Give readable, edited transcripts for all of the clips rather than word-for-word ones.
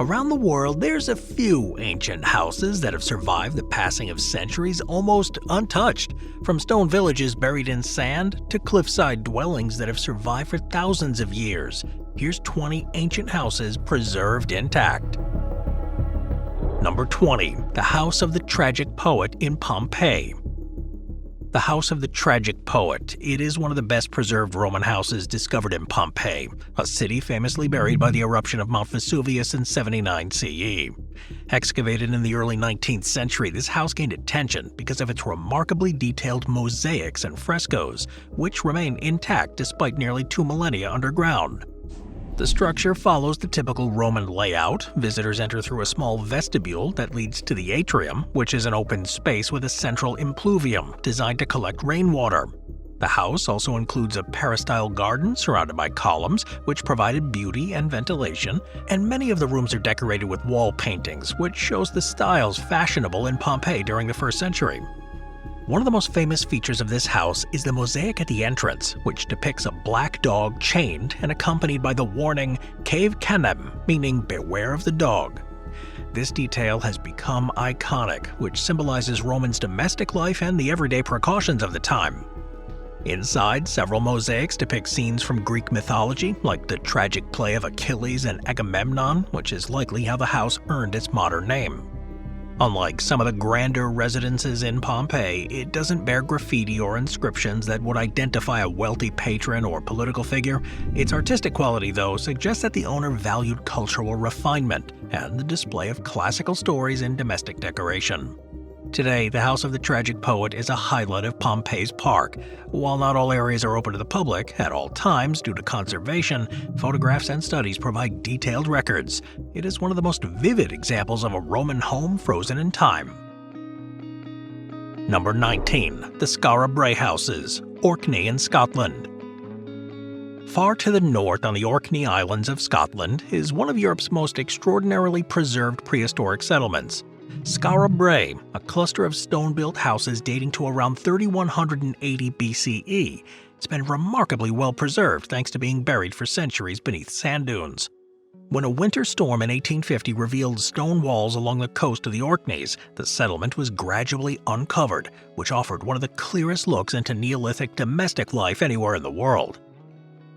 Around the world, there's a few ancient houses that have survived the passing of centuries almost untouched, from stone villages buried in sand to cliffside dwellings that have survived for thousands of years. Here's 20 ancient houses preserved intact. Number 20. The House of the Tragic Poet in Pompeii. The House of the Tragic Poet. It is one of the best preserved Roman houses discovered in Pompeii, a city famously buried by the eruption of Mount Vesuvius in 79 CE. Excavated in the early 19th century, this house gained attention because of its remarkably detailed mosaics and frescoes, which remain intact despite nearly 2 millennia underground. The structure follows the typical Roman layout. Visitors enter through a small vestibule that leads to the atrium, which is an open space with a central impluvium designed to collect rainwater. The house also includes a peristyle garden surrounded by columns, which provided beauty and ventilation, and many of the rooms are decorated with wall paintings, which shows the styles fashionable in Pompeii during the 1st century. One of the most famous features of this house is the mosaic at the entrance, which depicts a black dog chained and accompanied by the warning "Cave Canem," meaning beware of the dog. This detail has become iconic, which symbolizes Romans' domestic life and the everyday precautions of the time. Inside, several mosaics depict scenes from Greek mythology, like the tragic play of Achilles and Agamemnon, which is likely how the house earned its modern name. Unlike some of the grander residences in Pompeii, it doesn't bear graffiti or inscriptions that would identify a wealthy patron or political figure. Its artistic quality, though, suggests that the owner valued cultural refinement and the display of classical stories in domestic decoration. Today, the House of the Tragic Poet is a highlight of Pompeii's park. While not all areas are open to the public at all times due to conservation, photographs and studies provide detailed records. It is one of the most vivid examples of a Roman home frozen in time. Number 19. The Skara Brae Houses, Orkney in Scotland. Far to the north on the Orkney Islands of Scotland is one of Europe's most extraordinarily preserved prehistoric settlements. Skara Brae, a cluster of stone-built houses dating to around 3180 BCE, it's been remarkably well preserved thanks to being buried for centuries beneath sand dunes. When a winter storm in 1850 revealed stone walls along the coast of the Orkneys, the settlement was gradually uncovered, which offered one of the clearest looks into Neolithic domestic life anywhere in the world.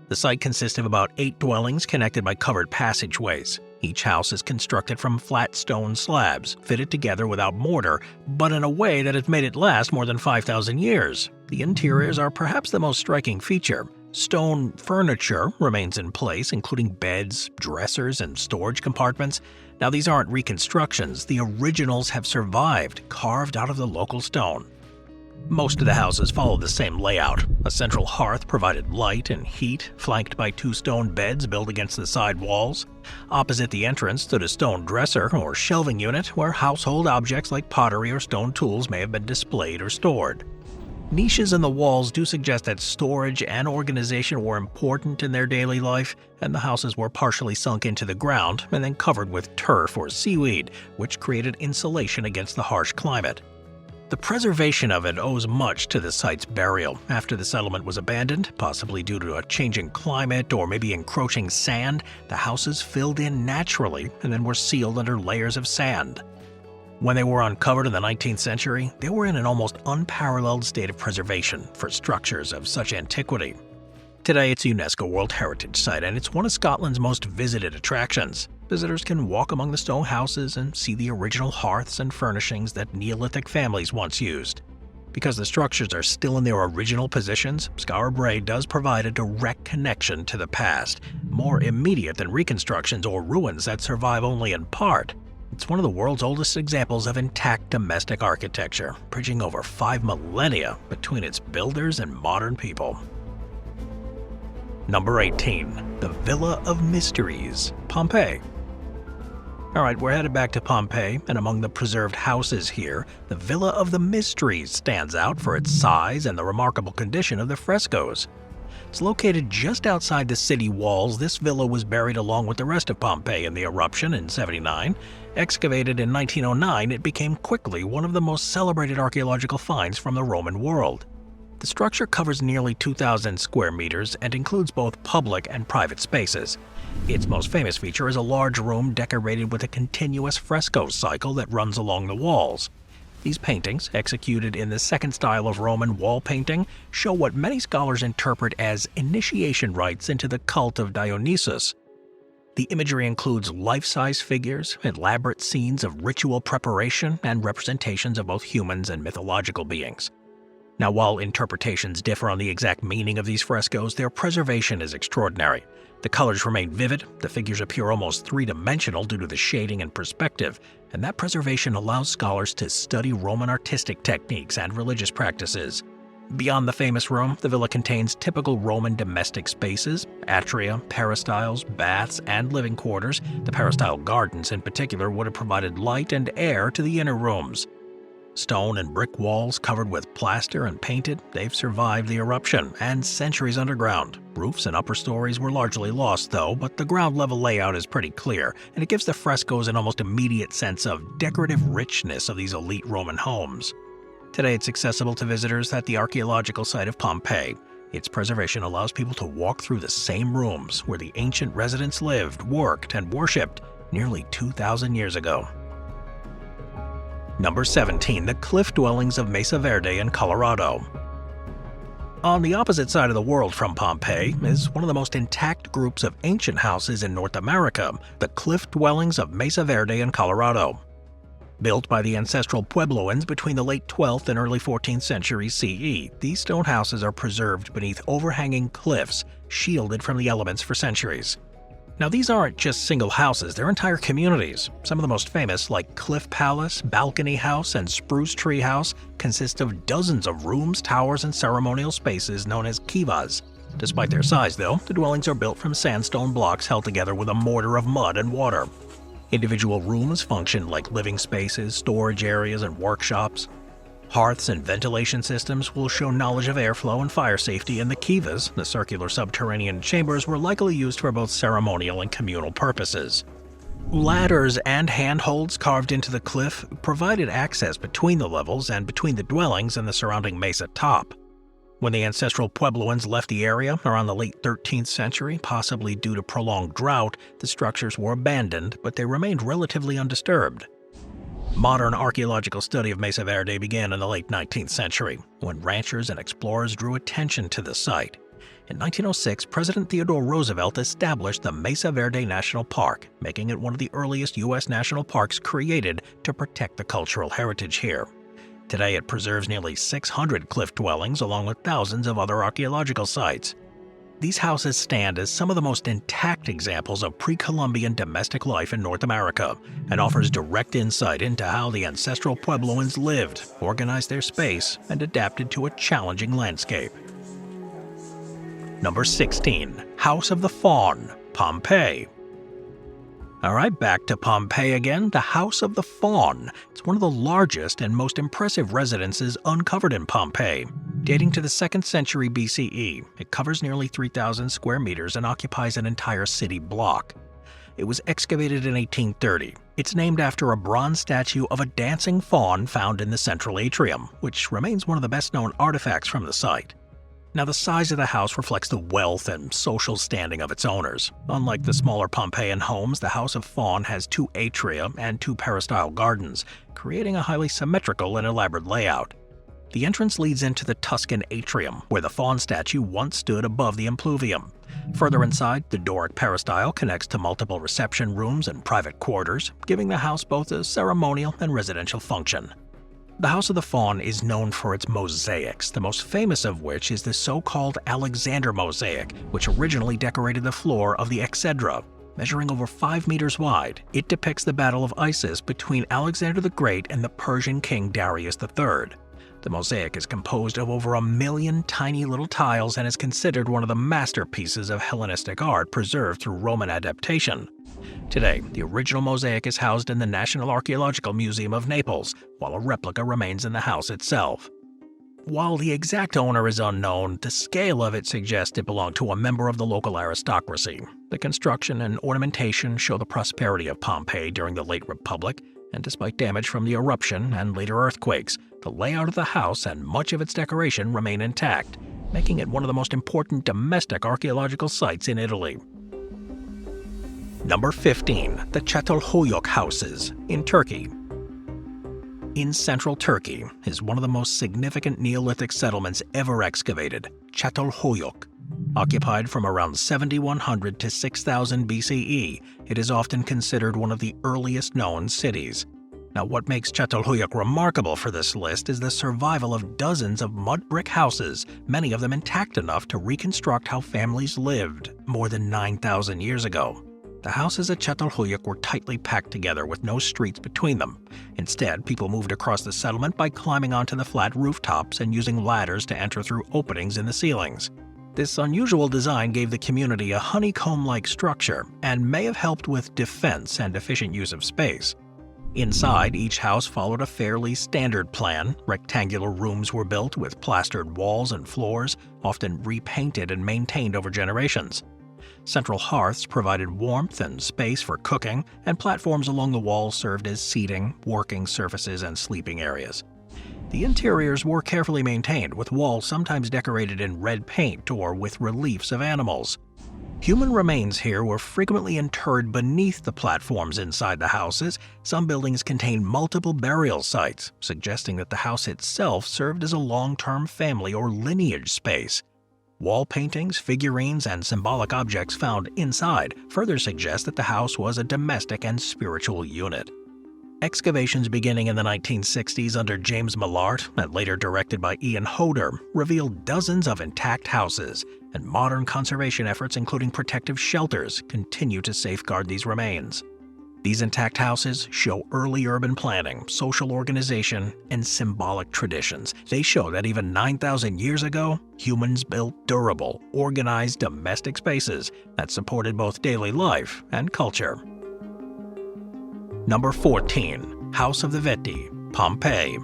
The site consists of about 8 dwellings connected by covered passageways. Each house is constructed from flat stone slabs, fitted together without mortar, but in a way that has made it last more than 5,000 years. The interiors are perhaps the most striking feature. Stone furniture remains in place, including beds, dressers, and storage compartments. Now, these aren't reconstructions. The originals have survived, carved out of the local stone. Most of the houses follow the same layout. A central hearth provided light and heat, flanked by 2 stone beds built against the side walls. Opposite the entrance stood a stone dresser or shelving unit where household objects like pottery or stone tools may have been displayed or stored. Niches in the walls do suggest that storage and organization were important in their daily life, and the houses were partially sunk into the ground and then covered with turf or seaweed, which created insulation against the harsh climate. The preservation of it owes much to the site's burial. After the settlement was abandoned, possibly due to a changing climate or maybe encroaching sand, the houses filled in naturally and then were sealed under layers of sand. When they were uncovered in the 19th century, they were in an almost unparalleled state of preservation for structures of such antiquity. Today, it's a UNESCO World Heritage Site, and it's one of Scotland's most visited attractions. Visitors can walk among the stone houses and see the original hearths and furnishings that Neolithic families once used. Because the structures are still in their original positions, Skara Brae does provide a direct connection to the past, more immediate than reconstructions or ruins that survive only in part. It's one of the world's oldest examples of intact domestic architecture, bridging over 5 millennia between its builders and modern people. Number 18. The Villa of Mysteries, Pompeii. Alright, we're headed back to Pompeii, and among the preserved houses here, the Villa of the Mysteries stands out for its size and the remarkable condition of the frescoes. It's located just outside the city walls. This villa was buried along with the rest of Pompeii in the eruption in 79. Excavated in 1909, it became quickly one of the most celebrated archaeological finds from the Roman world. The structure covers nearly 2,000 square meters and includes both public and private spaces. Its most famous feature is a large room decorated with a continuous fresco cycle that runs along the walls. These paintings, executed in the second style of Roman wall painting, show what many scholars interpret as initiation rites into the cult of Dionysus. The imagery includes life-size figures, elaborate scenes of ritual preparation, and representations of both humans and mythological beings. Now, while interpretations differ on the exact meaning of these frescoes, their preservation is extraordinary. The colors remain vivid, the figures appear almost three-dimensional due to the shading and perspective, and that preservation allows scholars to study Roman artistic techniques and religious practices. Beyond the famous room, the villa contains typical Roman domestic spaces, atria, peristyles, baths, and living quarters. The peristyle gardens in particular would have provided light and air to the inner rooms. Stone and brick walls covered with plaster and painted, they've survived the eruption and centuries underground. Roofs and upper stories were largely lost though, but the ground level layout is pretty clear, and it gives the frescoes an almost immediate sense of decorative richness of these elite Roman homes. Today it's accessible to visitors at the archaeological site of Pompeii. Its preservation allows people to walk through the same rooms where the ancient residents lived, worked, and worshipped nearly 2,000 years ago. Number 17. The cliff dwellings of Mesa Verde in Colorado. On the opposite side of the world from Pompeii is one of the most intact groups of ancient houses in North America, the cliff dwellings of Mesa Verde in Colorado. Built by the ancestral Puebloans between the late 12th and early 14th centuries CE, these stone houses are preserved beneath overhanging cliffs, shielded from the elements for centuries. Now, these aren't just single houses, they're entire communities. Some of the most famous, like Cliff Palace, Balcony House, and Spruce Tree House, consist of dozens of rooms, towers, and ceremonial spaces known as kivas. Despite their size, though, the dwellings are built from sandstone blocks held together with a mortar of mud and water. Individual rooms function like living spaces, storage areas, and workshops. Hearths and ventilation systems will show knowledge of airflow and fire safety, and the kivas, the circular subterranean chambers, were likely used for both ceremonial and communal purposes. Ladders and handholds carved into the cliff provided access between the levels and between the dwellings and the surrounding mesa top. When the ancestral Puebloans left the area around the late 13th century, possibly due to prolonged drought, the structures were abandoned, but they remained relatively undisturbed. Modern archaeological study of Mesa Verde began in the late 19th century, when ranchers and explorers drew attention to the site. In 1906, President Theodore Roosevelt established the Mesa Verde National Park, making it one of the earliest U.S. national parks created to protect the cultural heritage here. Today it preserves nearly 600 cliff dwellings along with thousands of other archaeological sites. These houses stand as some of the most intact examples of pre-Columbian domestic life in North America and offers direct insight into how the ancestral Puebloans lived, organized their space, and adapted to a challenging landscape. Number 16. House of the Fawn, Pompeii. Alright, back to Pompeii again, the House of the Fawn. It's one of the largest and most impressive residences uncovered in Pompeii. Dating to the 2nd century BCE, it covers nearly 3,000 square meters and occupies an entire city block. It was excavated in 1830. It's named after a bronze statue of a dancing fawn found in the central atrium, which remains one of the best-known artifacts from the site. Now, the size of the house reflects the wealth and social standing of its owners. Unlike the smaller Pompeian homes, the House of Fawn has 2 atria and 2 peristyle gardens, creating a highly symmetrical and elaborate layout. The entrance leads into the Tuscan atrium, where the fawn statue once stood above the impluvium. Further inside, the Doric peristyle connects to multiple reception rooms and private quarters, giving the house both a ceremonial and residential function. The House of the Fawn is known for its mosaics, the most famous of which is the so-called Alexander mosaic, which originally decorated the floor of the exedra. Measuring over 5 meters wide, it depicts the Battle of Issus between Alexander the Great and the Persian king Darius III. The mosaic is composed of over 1 million tiny little tiles and is considered one of the masterpieces of Hellenistic art preserved through Roman adaptation. Today, the original mosaic is housed in the National Archaeological Museum of Naples, while a replica remains in the house itself. While the exact owner is unknown, the scale of it suggests it belonged to a member of the local aristocracy. The construction and ornamentation show the prosperity of Pompeii during the late Republic, and despite damage from the eruption and later earthquakes, the layout of the house and much of its decoration remain intact, making it one of the most important domestic archaeological sites in Italy. Number 15. The Catalhoyuk houses in Turkey. In central Turkey is one of the most significant Neolithic settlements ever excavated, Catalhoyuk. Occupied from around 7100 to 6000 BCE, it is often considered one of the earliest known cities. Now, what makes Catalhoyuk remarkable for this list is the survival of dozens of mud brick houses, many of them intact enough to reconstruct how families lived more than 9,000 years ago. The houses at Catalhoyuk were tightly packed together with no streets between them. Instead, people moved across the settlement by climbing onto the flat rooftops and using ladders to enter through openings in the ceilings. This unusual design gave the community a honeycomb-like structure and may have helped with defense and efficient use of space. Inside, each house followed a fairly standard plan. Rectangular rooms were built with plastered walls and floors, often repainted and maintained over generations. Central hearths provided warmth and space for cooking, and platforms along the walls served as seating, working surfaces, and sleeping areas. The interiors were carefully maintained, with walls sometimes decorated in red paint or with reliefs of animals. Human remains here were frequently interred beneath the platforms inside the houses. Some buildings contained multiple burial sites, suggesting that the house itself served as a long-term family or lineage space. Wall paintings, figurines, and symbolic objects found inside further suggest that the house was a domestic and spiritual unit. Excavations beginning in the 1960s under James Millart and later directed by Ian Hodder revealed dozens of intact houses, and modern conservation efforts, including protective shelters, continue to safeguard these remains. These intact houses show early urban planning, social organization, and symbolic traditions. They show that even 9,000 years ago, humans built durable, organized domestic spaces that supported both daily life and culture. Number 14. House of the Vettii, Pompeii.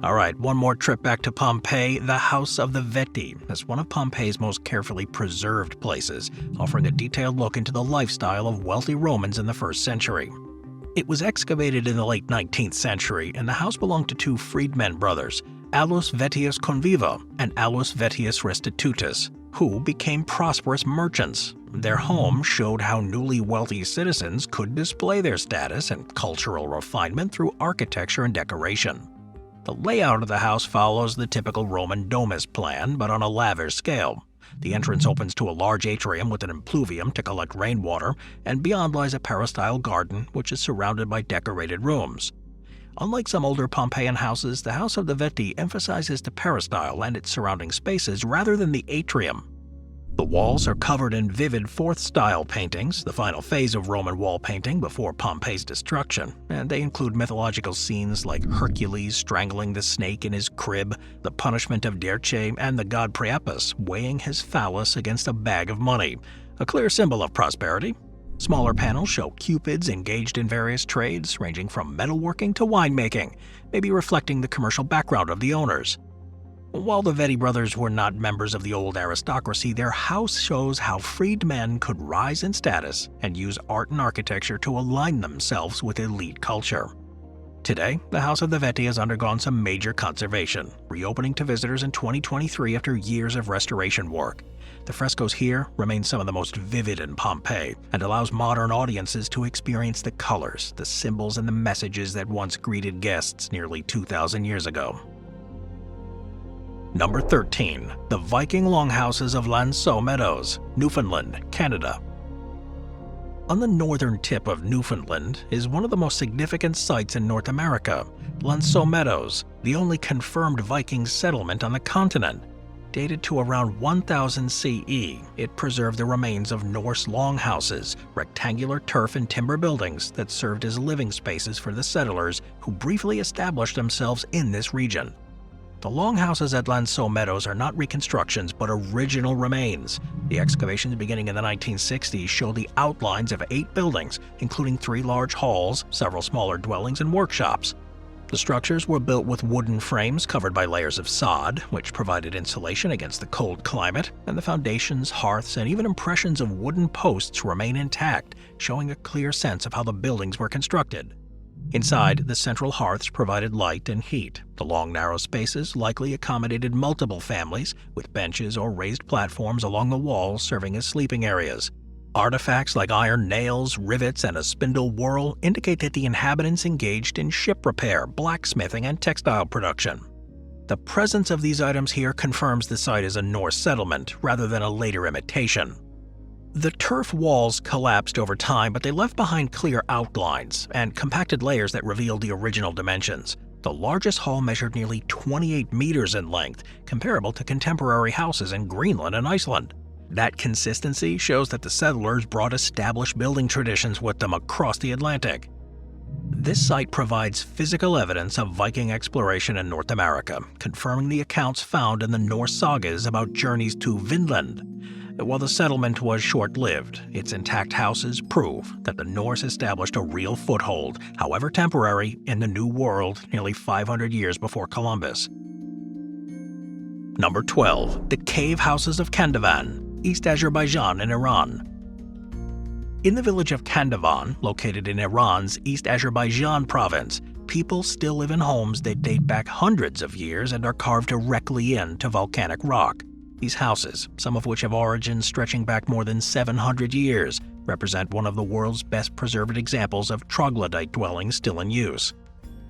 Alright, one more trip back to Pompeii. The House of the Vettii is one of Pompeii's most carefully preserved places, offering a detailed look into the lifestyle of wealthy Romans in the 1st century. It was excavated in the late 19th century, and the house belonged to two freedmen brothers, Aulus Vettius Conviva and Aulus Vettius Restitutus, who became prosperous merchants. Their home showed how newly wealthy citizens could display their status and cultural refinement through architecture and decoration. The layout of the house follows the typical Roman domus plan, but on a lavish scale. The entrance opens to a large atrium with an impluvium to collect rainwater, and beyond lies a peristyle garden, which is surrounded by decorated rooms. Unlike some older Pompeian houses, the House of the Vettii emphasizes the peristyle and its surrounding spaces rather than the atrium. The walls are covered in vivid 4th-style paintings, the final phase of Roman wall painting before Pompeii's destruction, and they include mythological scenes like Hercules strangling the snake in his crib, the punishment of Dirce, and the god Priapus weighing his phallus against a bag of money, a clear symbol of prosperity. Smaller panels show cupids engaged in various trades, ranging from metalworking to winemaking, maybe reflecting the commercial background of the owners. While the Vettii brothers were not members of the old aristocracy, their house shows how freedmen could rise in status and use art and architecture to align themselves with elite culture. Today, the House of the Vettii has undergone some major conservation, reopening to visitors in 2023 after years of restoration work. The frescoes here remain some of the most vivid in Pompeii and allows modern audiences to experience the colors, the symbols, and the messages that once greeted guests nearly 2,000 years ago. Number 13. The Viking Longhouses of Lanceau Meadows, Newfoundland, Canada. On the northern tip of Newfoundland is one of the most significant sites in North America, Lanceau Meadows, the only confirmed Viking settlement on the continent. Dated to around 1000 CE, it preserved the remains of Norse longhouses, rectangular turf and timber buildings that served as living spaces for the settlers who briefly established themselves in this region. The longhouses at Lanceau Meadows are not reconstructions but original remains. The excavations beginning in the 1960s show the outlines of 8 buildings, including 3 large halls, several smaller dwellings, and workshops. The structures were built with wooden frames covered by layers of sod, which provided insulation against the cold climate, and the foundations, hearths, and even impressions of wooden posts remain intact, showing a clear sense of how the buildings were constructed. Inside, the central hearths provided light and heat. The long, narrow spaces likely accommodated multiple families, with benches or raised platforms along the walls serving as sleeping areas. Artifacts like iron nails, rivets, and a spindle whorl indicate that the inhabitants engaged in ship repair, blacksmithing, and textile production. The presence of these items here confirms the site is a Norse settlement rather than a later imitation. The turf walls collapsed over time, but they left behind clear outlines and compacted layers that revealed the original dimensions. The largest hall measured nearly 28 meters in length, comparable to contemporary houses in Greenland and Iceland. That consistency shows that the settlers brought established building traditions with them across the Atlantic. This site provides physical evidence of Viking exploration in North America, confirming the accounts found in the Norse sagas about journeys to Vinland. While the settlement was short-lived, its intact houses prove that the Norse established a real foothold, however temporary, in the New World nearly 500 years before Columbus. Number 12. The Cave Houses of Kandavan, East Azerbaijan in Iran. In the village of Kandavan, located in Iran's East Azerbaijan province, people still live in homes that date back hundreds of years and are carved directly into volcanic rock. These houses, some of which have origins stretching back more than 700 years, represent one of the world's best preserved examples of troglodyte dwellings still in use.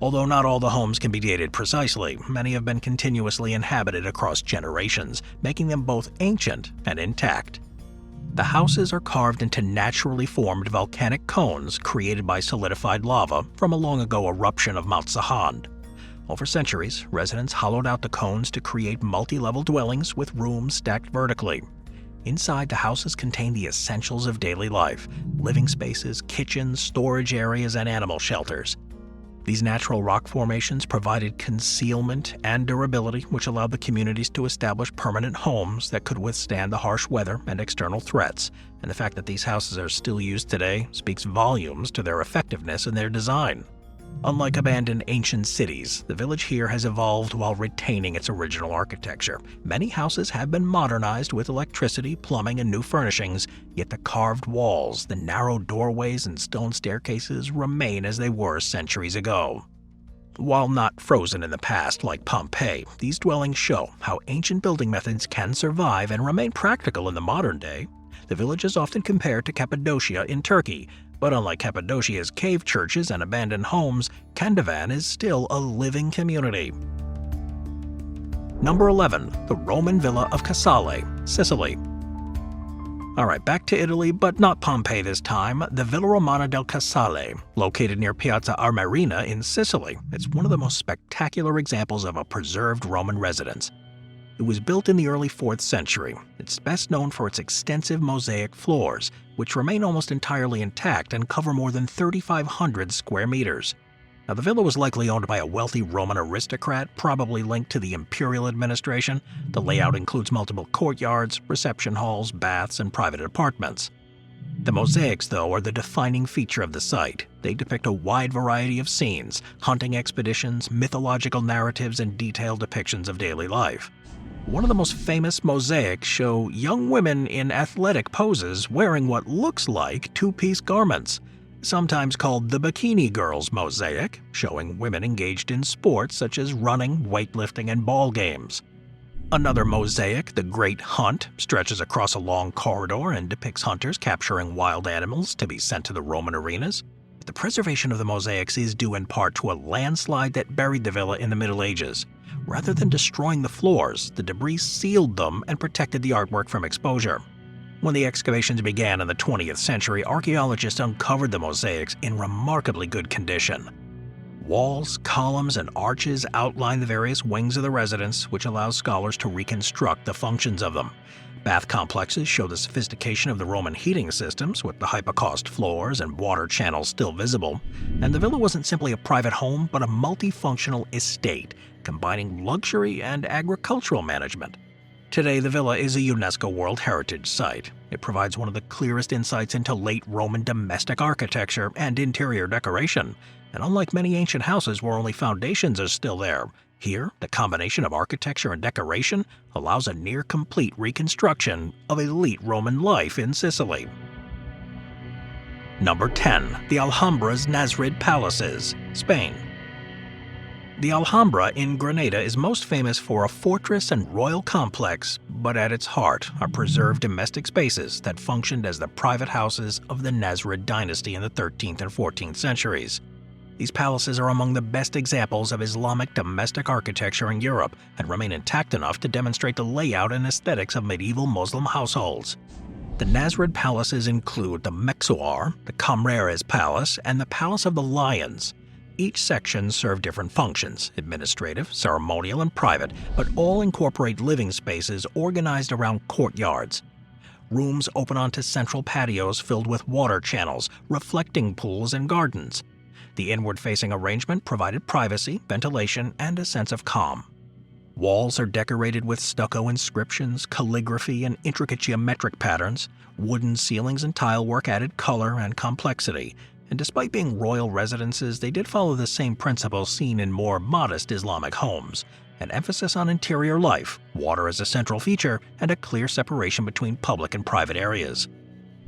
Although not all the homes can be dated precisely, many have been continuously inhabited across generations, making them both ancient and intact. The houses are carved into naturally formed volcanic cones created by solidified lava from a long-ago eruption of Mount Sahand. Over centuries, residents hollowed out the cones to create multi-level dwellings with rooms stacked vertically. Inside, the houses contain the essentials of daily life: living spaces, kitchens, storage areas, and animal shelters. These natural rock formations provided concealment and durability, which allowed the communities to establish permanent homes that could withstand the harsh weather and external threats. And the fact that these houses are still used today speaks volumes to their effectiveness in their design. Unlike abandoned ancient cities, the village here has evolved while retaining its original architecture. Many houses have been modernized with electricity, plumbing, and new furnishings, yet the carved walls, the narrow doorways, and stone staircases remain as they were centuries ago. While not frozen in the past like Pompeii, these dwellings show how ancient building methods can survive and remain practical in the modern day. The village is often compared to Cappadocia in Turkey, but unlike Cappadocia's cave churches and abandoned homes, Kandavan is still a living community. Number 11. The Roman Villa of Casale, Sicily. Alright, back to Italy, but not Pompeii this time. The Villa Romana del Casale, located near Piazza Armerina in Sicily. It's one of the most spectacular examples of a preserved Roman residence. It was built in the early 4th century. It's best known for its extensive mosaic floors, which remain almost entirely intact and cover more than 3,500 square meters. Now, the villa was likely owned by a wealthy Roman aristocrat, probably linked to the imperial administration. The layout includes multiple courtyards, reception halls, baths, and private apartments. The mosaics, though, are the defining feature of the site. They depict a wide variety of scenes, hunting expeditions, mythological narratives, and detailed depictions of daily life. One of the most famous mosaics show young women in athletic poses wearing what looks like two-piece garments, sometimes called the Bikini Girls mosaic, showing women engaged in sports such as running, weightlifting, and ball games. Another mosaic, the Great Hunt, stretches across a long corridor and depicts hunters capturing wild animals to be sent to the Roman arenas. The preservation of the mosaics is due in part to a landslide that buried the villa in the Middle Ages. Rather than destroying the floors, the debris sealed them and protected the artwork from exposure. When the excavations began in the 20th century, archaeologists uncovered the mosaics in remarkably good condition. Walls, columns, and arches outline the various wings of the residence, which allows scholars to reconstruct the functions of them. Bath complexes show the sophistication of the Roman heating systems, with the hypocaust floors and water channels still visible. And the villa wasn't simply a private home, but a multifunctional estate, combining luxury and agricultural management. Today, the villa is a UNESCO World Heritage Site. It provides one of the clearest insights into late Roman domestic architecture and interior decoration. And unlike many ancient houses where only foundations are still there, here, the combination of architecture and decoration allows a near-complete reconstruction of elite Roman life in Sicily. Number 10. The Alhambra's Nasrid Palaces, Spain. The Alhambra in Granada is most famous for a fortress and royal complex, but at its heart are preserved domestic spaces that functioned as the private houses of the Nasrid dynasty in the 13th and 14th centuries. These palaces are among the best examples of Islamic domestic architecture in Europe and remain intact enough to demonstrate the layout and aesthetics of medieval Muslim households. The Nasrid palaces include the Mexuar, the Camreres Palace, and the Palace of the Lions. Each section served different functions, administrative, ceremonial, and private, but all incorporate living spaces organized around courtyards. Rooms open onto central patios filled with water channels, reflecting pools, and gardens. The inward-facing arrangement provided privacy, ventilation, and a sense of calm. Walls are decorated with stucco inscriptions, calligraphy, and intricate geometric patterns. Wooden ceilings and tile work added color and complexity. And despite being royal residences, they did follow the same principles seen in more modest Islamic homes: an emphasis on interior life, water as a central feature, and a clear separation between public and private areas.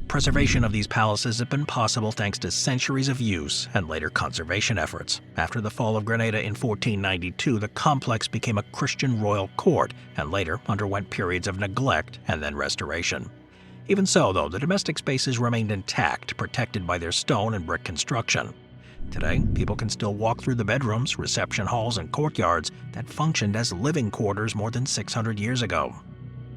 Preservation of these palaces has been possible thanks to centuries of use and later conservation efforts. After the fall of Granada in 1492, the complex became a Christian royal court and later underwent periods of neglect and then restoration. Even so, though, the domestic spaces remained intact, protected by their stone and brick construction. Today, people can still walk through the bedrooms, reception halls, and courtyards that functioned as living quarters more than 600 years ago.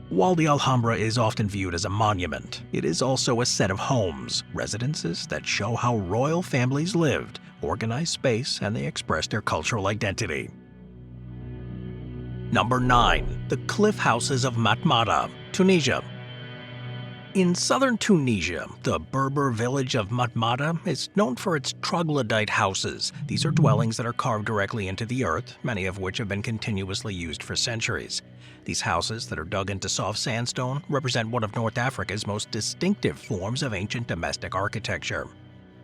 While the Alhambra is often viewed as a monument, it is also a set of homes, residences that show how royal families lived, organized space, and they expressed their cultural identity. Number 9. The Cliff Houses of Matmata, Tunisia. In southern Tunisia, the Berber village of Matmata is known for its troglodyte houses. These are dwellings that are carved directly into the earth, many of which have been continuously used for centuries. These houses, that are dug into soft sandstone, represent one of North Africa's most distinctive forms of ancient domestic architecture.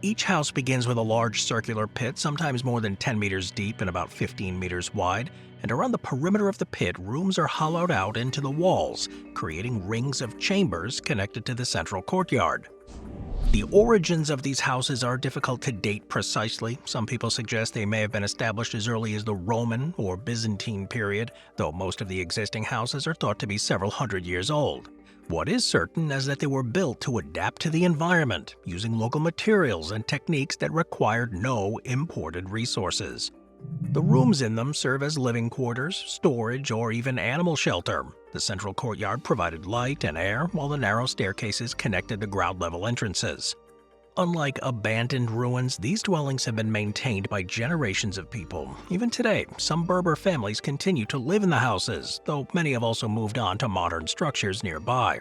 Each house begins with a large circular pit, sometimes more than 10 meters deep and about 15 meters wide, and around the perimeter of the pit, rooms are hollowed out into the walls, creating rings of chambers connected to the central courtyard. The origins of these houses are difficult to date precisely. Some people suggest they may have been established as early as the Roman or Byzantine period, though most of the existing houses are thought to be several hundred years old. What is certain is that they were built to adapt to the environment, using local materials and techniques that required no imported resources. The rooms in them serve as living quarters, storage, or even animal shelter. The central courtyard provided light and air, while the narrow staircases connected the ground-level entrances. Unlike abandoned ruins, these dwellings have been maintained by generations of people. Even today, some Berber families continue to live in the houses, though many have also moved on to modern structures nearby.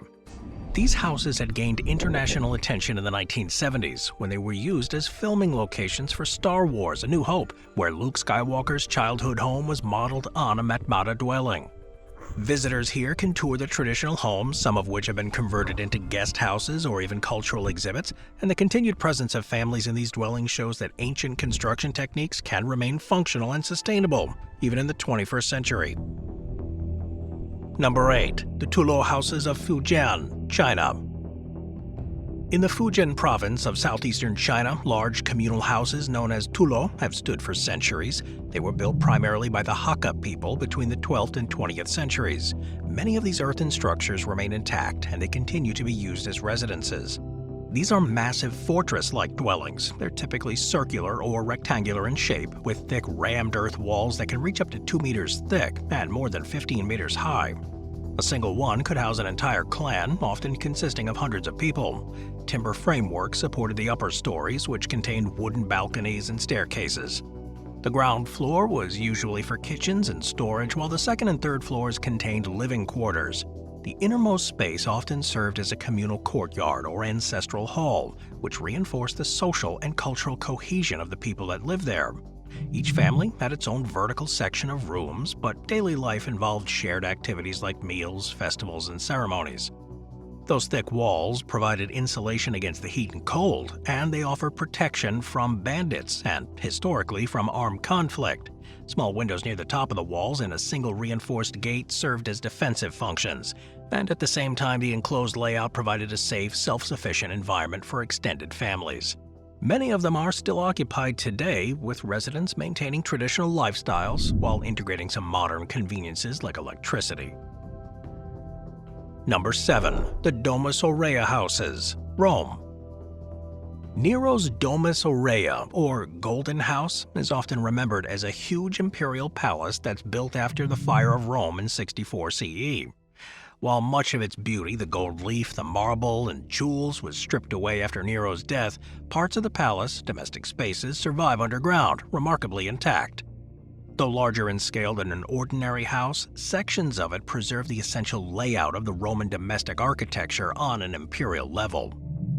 These houses had gained international attention in the 1970s when they were used as filming locations for Star Wars: A New Hope, where Luke Skywalker's childhood home was modeled on a Matmata dwelling. Visitors here can tour the traditional homes, some of which have been converted into guest houses or even cultural exhibits, and the continued presence of families in these dwellings shows that ancient construction techniques can remain functional and sustainable, even in the 21st century. Number 8. The tulou houses of Fujian, China. In the Fujian province of southeastern China, large communal houses known as tulou have stood for centuries. They were built primarily by the Hakka people between the 12th and 20th centuries. Many of these earthen structures remain intact, and they continue to be used as residences. These are massive fortress-like dwellings. They're typically circular or rectangular in shape, with thick rammed earth walls that can reach up to 2 meters thick and more than 15 meters high. A single one could house an entire clan, often consisting of hundreds of people. Timber framework supported the upper stories, which contained wooden balconies and staircases. The ground floor was usually for kitchens and storage, while the second and third floors contained living quarters. The innermost space often served as a communal courtyard or ancestral hall, which reinforced the social and cultural cohesion of the people that lived there. Each family had its own vertical section of rooms, but daily life involved shared activities like meals, festivals, and ceremonies. Those thick walls provided insulation against the heat and cold, and they offered protection from bandits and, historically, from armed conflict. Small windows near the top of the walls and a single reinforced gate served as defensive functions, and at the same time the enclosed layout provided a safe, self-sufficient environment for extended families. Many of them are still occupied today, with residents maintaining traditional lifestyles while integrating some modern conveniences like electricity. Number 7. The Domus Aurea houses, Rome. Nero's Domus Aurea, or Golden House, is often remembered as a huge imperial palace that's built after the fire of Rome in 64 CE. While much of its beauty, the gold leaf, the marble, and jewels, was stripped away after Nero's death, parts of the palace, domestic spaces, survive underground, remarkably intact. Though larger in scale than an ordinary house, sections of it preserve the essential layout of the Roman domestic architecture on an imperial level.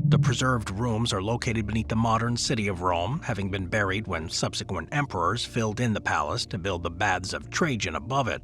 The preserved rooms are located beneath the modern city of Rome, having been buried when subsequent emperors filled in the palace to build the baths of Trajan above it.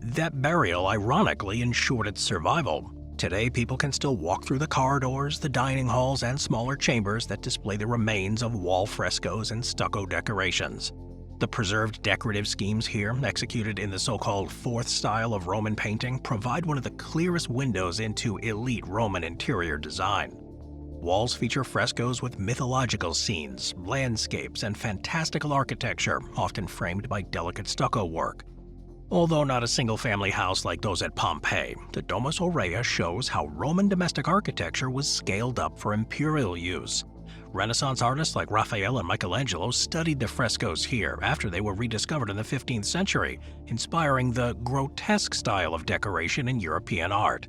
That burial ironically ensured its survival. Today, people can still walk through the corridors, the dining halls, and smaller chambers that display the remains of wall frescoes and stucco decorations. The preserved decorative schemes here, executed in the so-called Fourth style of Roman painting, provide one of the clearest windows into elite Roman interior design. Walls feature frescoes with mythological scenes, landscapes, and fantastical architecture, often framed by delicate stucco work. Although not a single-family house like those at Pompeii, the Domus Aurea shows how Roman domestic architecture was scaled up for imperial use. Renaissance artists like Raphael and Michelangelo studied the frescoes here after they were rediscovered in the 15th century, inspiring the grotesque style of decoration in European art.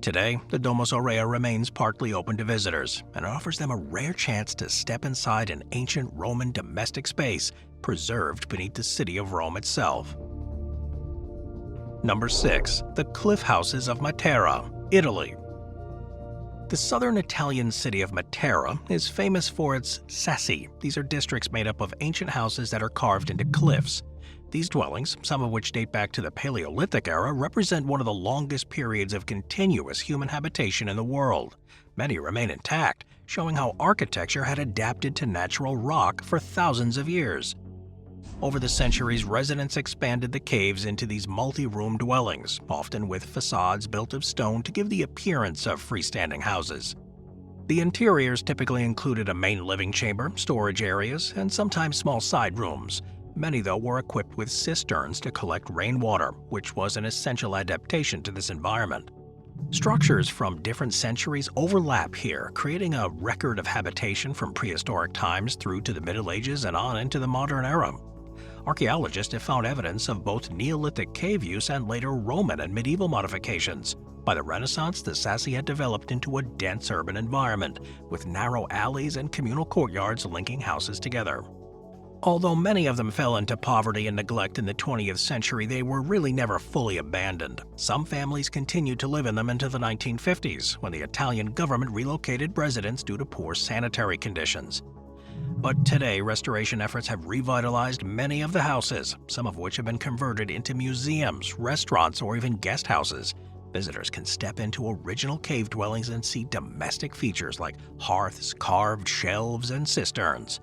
Today, the Domus Aurea remains partly open to visitors and offers them a rare chance to step inside an ancient Roman domestic space preserved beneath the city of Rome itself. Number 6. The Cliff Houses of Matera, Italy. The southern Italian city of Matera is famous for its sassi. These are districts made up of ancient houses that are carved into cliffs. These dwellings, some of which date back to the Paleolithic era, represent one of the longest periods of continuous human habitation in the world. Many remain intact, showing how architecture had adapted to natural rock for thousands of years. Over the centuries, residents expanded the caves into these multi-room dwellings, often with facades built of stone to give the appearance of freestanding houses. The interiors typically included a main living chamber, storage areas, and sometimes small side rooms. Many, though, were equipped with cisterns to collect rainwater, which was an essential adaptation to this environment. Structures from different centuries overlap here, creating a record of habitation from prehistoric times through to the Middle Ages and on into the modern era. Archaeologists have found evidence of both Neolithic cave use and later Roman and medieval modifications. By the Renaissance, the sassi had developed into a dense urban environment, with narrow alleys and communal courtyards linking houses together. Although many of them fell into poverty and neglect in the 20th century, they were really never fully abandoned. Some families continued to live in them into the 1950s, when the Italian government relocated residents due to poor sanitary conditions. But today, restoration efforts have revitalized many of the houses, some of which have been converted into museums, restaurants, or even guest houses. Visitors can step into original cave dwellings and see domestic features like hearths, carved shelves, and cisterns.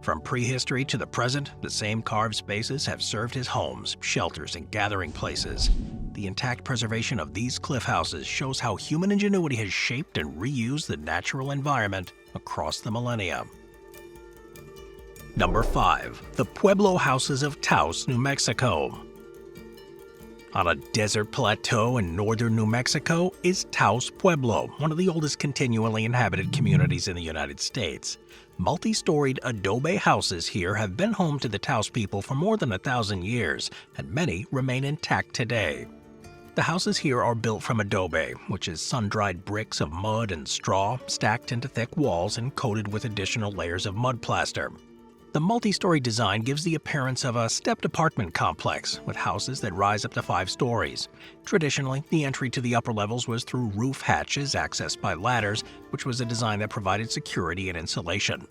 From prehistory to the present, the same carved spaces have served as homes, shelters, and gathering places. The intact preservation of these cliff houses shows how human ingenuity has shaped and reused the natural environment across the millennia. Number 5. The Pueblo Houses of Taos, New Mexico. On a desert plateau in northern New Mexico is Taos Pueblo, one of the oldest continually inhabited communities in the United States. Multi-storied adobe houses here have been home to the Taos people for more than 1,000 years, and many remain intact today. The houses here are built from adobe, which is sun-dried bricks of mud and straw stacked into thick walls and coated with additional layers of mud plaster. The multi-story design gives the appearance of a stepped apartment complex with houses that rise up to 5 stories. Traditionally, the entry to the upper levels was through roof hatches accessed by ladders, which was a design that provided security and insulation.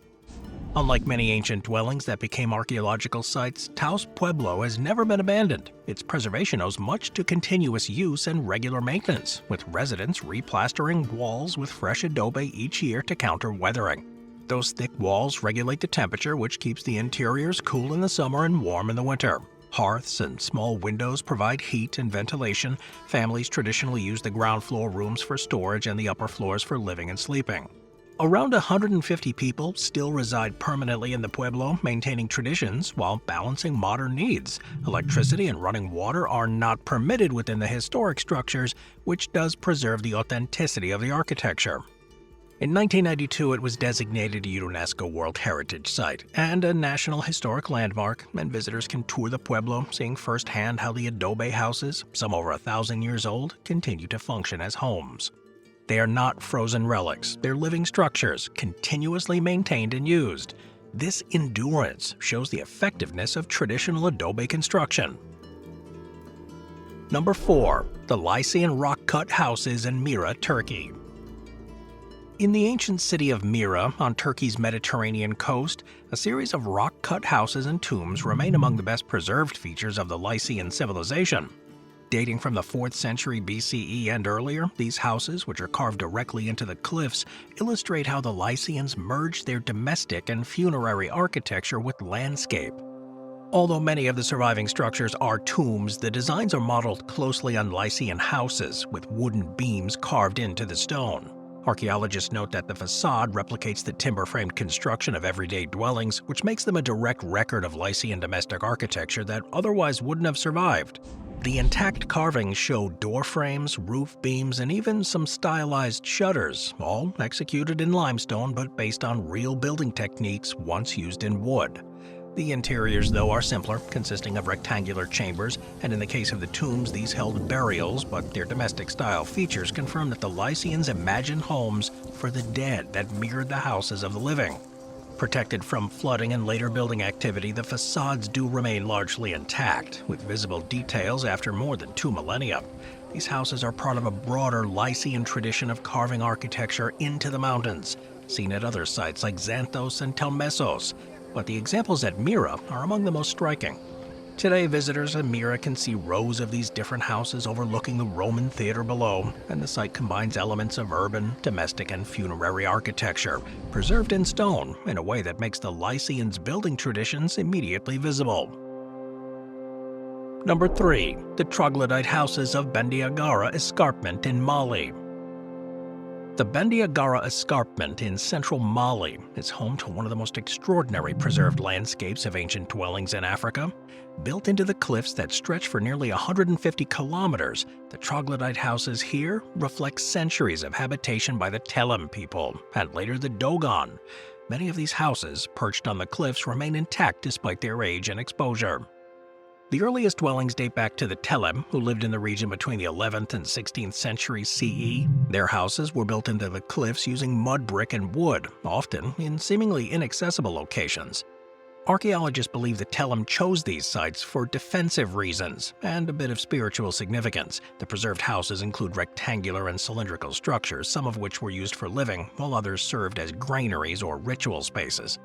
Unlike many ancient dwellings that became archaeological sites, Taos Pueblo has never been abandoned. Its preservation owes much to continuous use and regular maintenance, with residents replastering walls with fresh adobe each year to counter weathering. Those thick walls regulate the temperature, which keeps the interiors cool in the summer and warm in the winter. Hearths and small windows provide heat and ventilation. Families traditionally use the ground floor rooms for storage and the upper floors for living and sleeping. Around 150 people still reside permanently in the pueblo, maintaining traditions while balancing modern needs. Electricity and running water are not permitted within the historic structures, which does preserve the authenticity of the architecture. In 1992, it was designated a UNESCO World Heritage Site and a National Historic Landmark, and visitors can tour the pueblo, seeing firsthand how the adobe houses, some over 1,000 years old, continue to function as homes. They are not frozen relics, they're living structures, continuously maintained and used. This endurance shows the effectiveness of traditional adobe construction. Number 4. The Lycian rock-cut houses in Myra, Turkey. In the ancient city of Myra, on Turkey's Mediterranean coast, a series of rock-cut houses and tombs remain among the best preserved features of the Lycian civilization. Dating from the 4th century BCE and earlier, these houses, which are carved directly into the cliffs, illustrate how the Lycians merged their domestic and funerary architecture with landscape. Although many of the surviving structures are tombs, the designs are modeled closely on Lycian houses, with wooden beams carved into the stone. Archaeologists note that the facade replicates the timber-framed construction of everyday dwellings, which makes them a direct record of Lycian domestic architecture that otherwise wouldn't have survived. The intact carvings show door frames, roof beams, and even some stylized shutters, all executed in limestone but based on real building techniques once used in wood. The interiors, though, are simpler, consisting of rectangular chambers, and in the case of the tombs, these held burials, but their domestic-style features confirm that the Lycians imagined homes for the dead that mirrored the houses of the living. Protected from flooding and later building activity, the facades do remain largely intact, with visible details after more than 2 millennia. These houses are part of a broader Lycian tradition of carving architecture into the mountains, seen at other sites like Xanthos and Telmessos, but the examples at Myra are among the most striking. Today, visitors at Myra can see rows of these different houses overlooking the Roman theater below, and the site combines elements of urban, domestic, and funerary architecture, preserved in stone in a way that makes the Lycians' building traditions immediately visible. Number 3. The troglodyte houses of Bandiagara Escarpment in Mali. The Bandiagara Escarpment in central Mali is home to one of the most extraordinary preserved landscapes of ancient dwellings in Africa. Built into the cliffs that stretch for nearly 150 kilometers, the troglodyte houses here reflect centuries of habitation by the Telem people, and later the Dogon. Many of these houses, perched on the cliffs, remain intact despite their age and exposure. The earliest dwellings date back to the Telem, who lived in the region between the 11th and 16th centuries CE. Their houses were built into the cliffs using mud brick and wood, often in seemingly inaccessible locations. Archaeologists believe the Telem chose these sites for defensive reasons and a bit of spiritual significance. The preserved houses include rectangular and cylindrical structures, some of which were used for living, while others served as granaries or ritual spaces.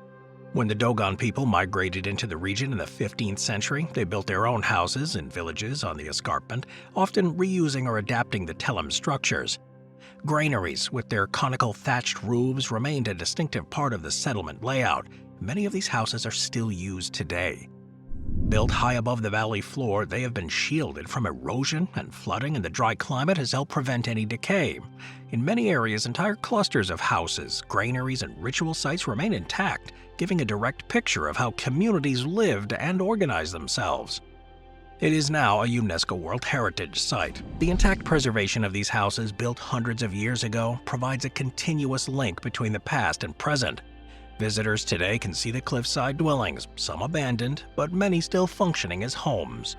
When the Dogon people migrated into the region in the 15th century, they built their own houses in villages on the escarpment, often reusing or adapting the Telem structures. Granaries, with their conical thatched roofs, remained a distinctive part of the settlement layout. Many of these houses are still used today. Built high above the valley floor, they have been shielded from erosion and flooding, and the dry climate has helped prevent any decay. In many areas, entire clusters of houses, granaries, and ritual sites remain intact, giving a direct picture of how communities lived and organized themselves. It is now a UNESCO World Heritage Site. The intact preservation of these houses, built hundreds of years ago, provides a continuous link between the past and present. Visitors today can see the cliffside dwellings, some abandoned, but many still functioning as homes.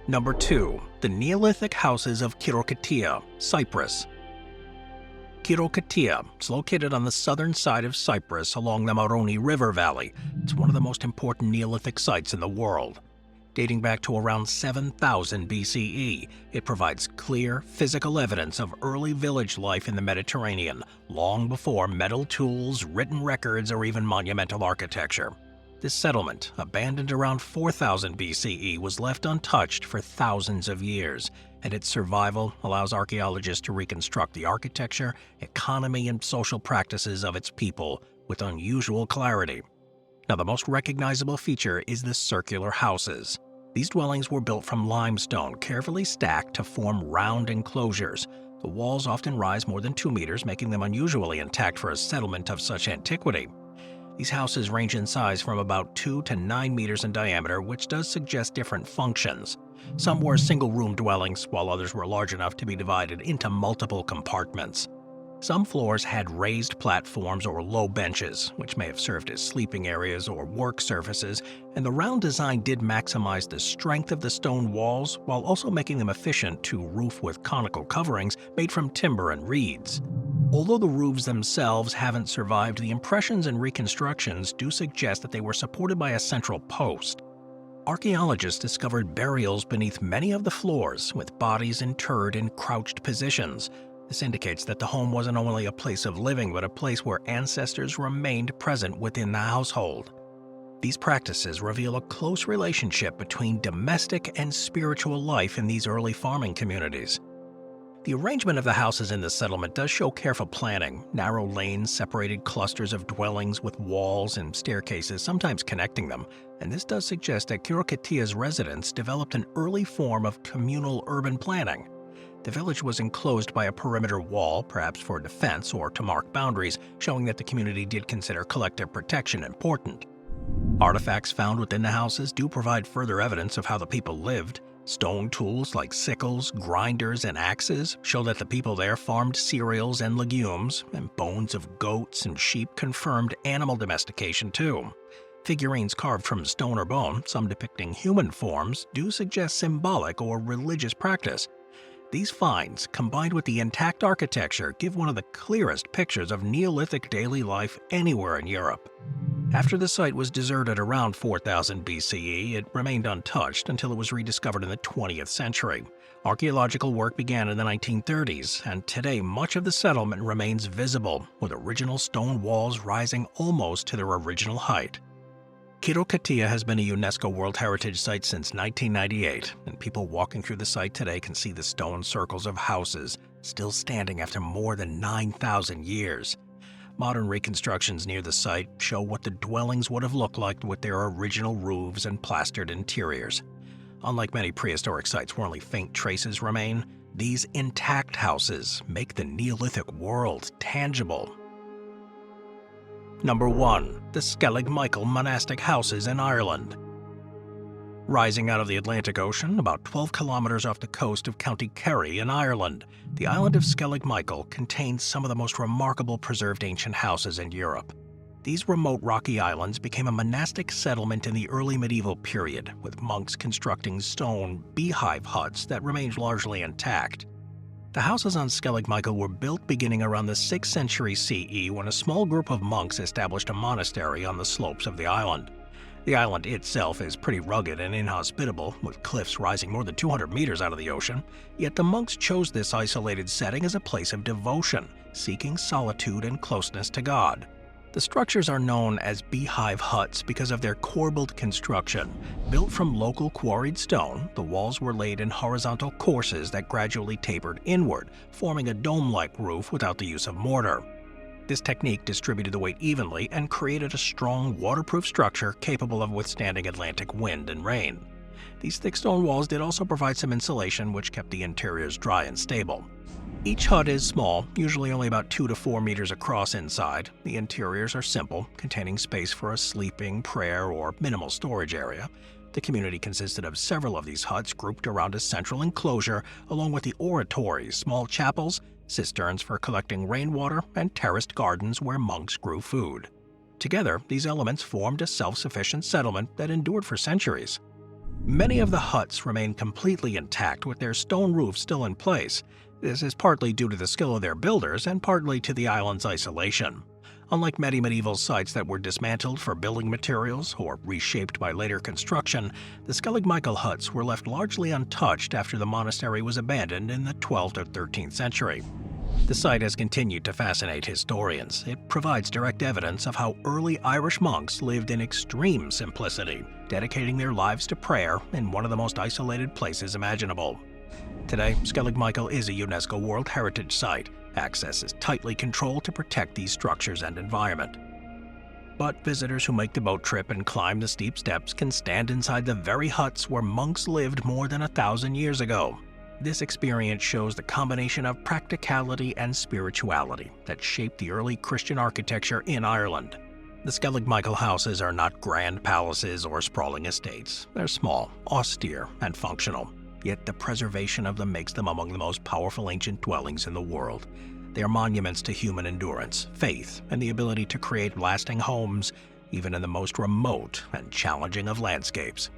Number 2. The Neolithic houses of Khirokitia, Cyprus. Khirokitia is located on the southern side of Cyprus along the Maroni River Valley. It's one of the most important Neolithic sites in the world. Dating back to around 7000 BCE, it provides clear, physical evidence of early village life in the Mediterranean, long before metal tools, written records, or even monumental architecture. This settlement, abandoned around 4000 BCE, was left untouched for thousands of years, and its survival allows archaeologists to reconstruct the architecture, economy, and social practices of its people with unusual clarity. Now, the most recognizable feature is the circular houses. These dwellings were built from limestone, carefully stacked to form round enclosures. The walls often rise more than 2 meters, making them unusually intact for a settlement of such antiquity. These houses range in size from about 2 to 9 meters in diameter, which does suggest different functions. Some were single-room dwellings, while others were large enough to be divided into multiple compartments. Some floors had raised platforms or low benches, which may have served as sleeping areas or work surfaces, and the round design did maximize the strength of the stone walls while also making them efficient to roof with conical coverings made from timber and reeds. Although the roofs themselves haven't survived, the impressions and reconstructions do suggest that they were supported by a central post. Archaeologists discovered burials beneath many of the floors, with bodies interred in crouched positions. This indicates that the home wasn't only a place of living, but a place where ancestors remained present within the household. These practices reveal a close relationship between domestic and spiritual life in these early farming communities. The arrangement of the houses in the settlement does show careful planning. Narrow lanes separated clusters of dwellings with walls and staircases, sometimes connecting them, and this does suggest that Khirokitia's residents developed an early form of communal urban planning. The village was enclosed by a perimeter wall, perhaps for defense or to mark boundaries, showing that the community did consider collective protection important. Artifacts found within the houses do provide further evidence of how the people lived. Stone tools like sickles, grinders, and axes show that the people there farmed cereals and legumes, and bones of goats and sheep confirmed animal domestication too. Figurines carved from stone or bone, some depicting human forms, do suggest symbolic or religious practice. These finds, combined with the intact architecture, give one of the clearest pictures of Neolithic daily life anywhere in Europe. After the site was deserted around 4000 BCE, it remained untouched until it was rediscovered in the 20th century. Archaeological work began in the 1930s, and today much of the settlement remains visible, with original stone walls rising almost to their original height. Khirokitia has been a UNESCO World Heritage Site since 1998, and people walking through the site today can see the stone circles of houses, still standing after more than 9,000 years. Modern reconstructions near the site show what the dwellings would have looked like with their original roofs and plastered interiors. Unlike many prehistoric sites where only faint traces remain, these intact houses make the Neolithic world tangible. Number 1. The Skellig Michael monastic houses in Ireland. Rising out of the Atlantic Ocean, about 12 kilometers off the coast of County Kerry in Ireland, the island of Skellig Michael contains some of the most remarkable preserved ancient houses in Europe. These remote rocky islands became a monastic settlement in the early medieval period, with monks constructing stone beehive huts that remained largely intact. The houses on Skellig Michael were built beginning around the 6th century CE when a small group of monks established a monastery on the slopes of the island. The island itself is pretty rugged and inhospitable, with cliffs rising more than 200 meters out of the ocean, yet the monks chose this isolated setting as a place of devotion, seeking solitude and closeness to God. The structures are known as beehive huts because of their corbelled construction. Built from local quarried stone, the walls were laid in horizontal courses that gradually tapered inward, forming a dome-like roof without the use of mortar. This technique distributed the weight evenly and created a strong, waterproof structure capable of withstanding Atlantic wind and rain. These thick stone walls did also provide some insulation, which kept the interiors dry and stable. Each hut is small, usually only about 2 to 4 meters across inside. The interiors are simple, containing space for a sleeping, prayer, or minimal storage area. The community consisted of several of these huts grouped around a central enclosure, along with the oratories, small chapels, cisterns for collecting rainwater, and terraced gardens where monks grew food. Together, these elements formed a self-sufficient settlement that endured for centuries. Many of the huts remain completely intact with their stone roofs still in place. This is partly due to the skill of their builders and partly to the island's isolation. Unlike many medieval sites that were dismantled for building materials or reshaped by later construction, the Skellig Michael huts were left largely untouched after the monastery was abandoned in the 12th or 13th century. The site has continued to fascinate historians. It provides direct evidence of how early Irish monks lived in extreme simplicity, dedicating their lives to prayer in one of the most isolated places imaginable. Today, Skellig Michael is a UNESCO World Heritage Site. Access is tightly controlled to protect these structures and environment. But visitors who make the boat trip and climb the steep steps can stand inside the very huts where monks lived more than 1,000 years ago. This experience shows the combination of practicality and spirituality that shaped the early Christian architecture in Ireland. The Skellig Michael houses are not grand palaces or sprawling estates. They're small, austere, and functional. Yet the preservation of them makes them among the most powerful ancient dwellings in the world. They are monuments to human endurance, faith, and the ability to create lasting homes, even in the most remote and challenging of landscapes.